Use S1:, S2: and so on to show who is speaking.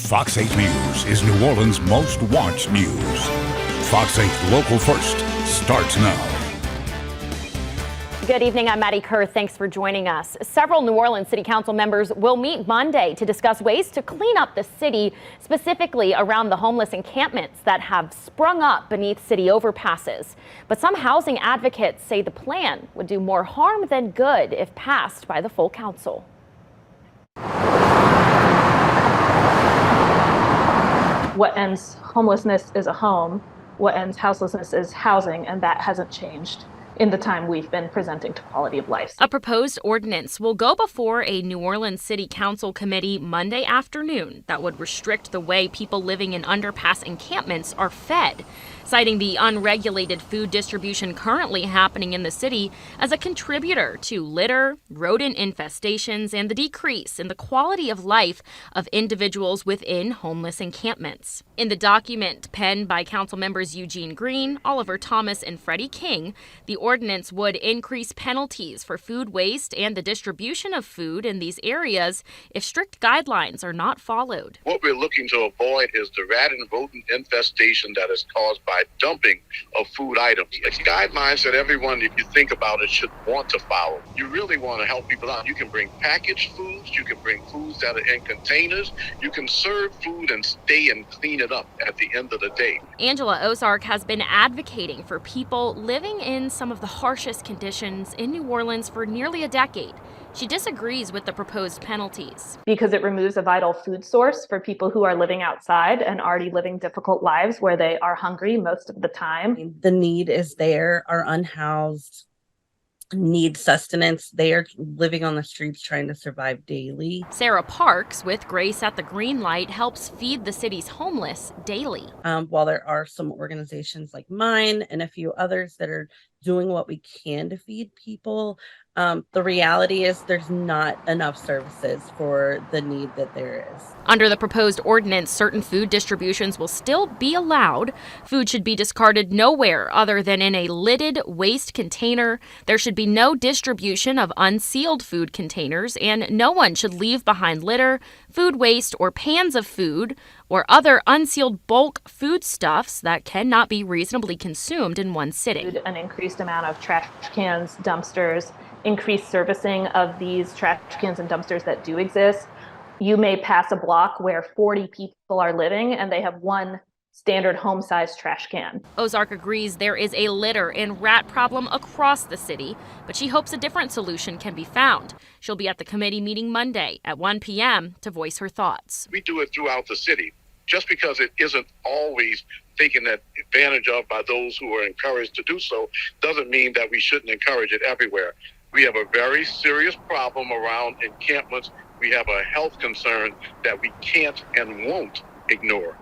S1: Fox 8 News is New Orleans' most watched news. Fox 8 Local First starts now.
S2: Good evening, I'm Maddie Kerr. Thanks for joining us. Several New Orleans City Council members will meet Monday to discuss ways to clean up the city, specifically around the homeless encampments that have sprung up beneath city overpasses. But some housing advocates say the plan would do more harm than good if passed by the full council.
S3: What ends homelessness is a home, what ends houselessness is housing, and that hasn't changed in the time we've been presenting to quality of life.
S2: A proposed ordinance will go before a New Orleans City Council committee Monday afternoon that would restrict the way people living in underpass encampments are fed, citing the unregulated food distribution currently happening in the city as a contributor to litter, rodent infestations, and the decrease in the quality of life of individuals within homeless encampments. In the document penned by council members Eugene Green, Oliver Thomas, and Freddie King, the ordinance would increase penalties for food waste and the distribution of food in these areas if strict guidelines are not followed.
S4: What we're looking to avoid is the rat and rodent infestation that is caused by dumping of food items. It's guidelines that everyone, if you think about it, should want to follow. You really want to help people out. You can bring packaged foods, you can bring foods that are in containers, you can serve food and stay and clean it up at the end of the day.
S2: Angela Ozark has been advocating for people living in some of the harshest conditions in New Orleans for nearly a decade. She disagrees with the proposed penalties.
S3: Because it removes a vital food source for people who are living outside and already living difficult lives where they are hungry most of the time.
S5: The need is there, are unhoused, need sustenance. They are living on the streets trying to survive daily.
S2: Sarah Parks with Grace at the Green Light helps feed the city's homeless daily.
S5: While there are some organizations like mine and a few others that are doing what we can to feed people, the reality is there's not enough services for the need that there is.
S2: Under the proposed ordinance, certain food distributions will still be allowed. Food should be discarded nowhere other than in a lidded waste container. There should be no distribution of unsealed food containers, and no one should leave behind litter, food waste, or pans of food, or other unsealed bulk foodstuffs that cannot be reasonably consumed in one sitting.
S3: An increased amount of trash cans, dumpsters, increased servicing of these trash cans and dumpsters that do exist. You may pass a block where 40 people are living and they have one standard home-sized trash can.
S2: Ozark agrees there is a litter and rat problem across the city, but she hopes a different solution can be found. She'll be at the committee meeting Monday at 1 p.m. to voice her thoughts.
S4: We do it throughout the city. Just because it isn't always taken advantage of by those who are encouraged to do so doesn't mean that we shouldn't encourage it everywhere. We have a very serious problem around encampments. We have a health concern that we can't and won't ignore.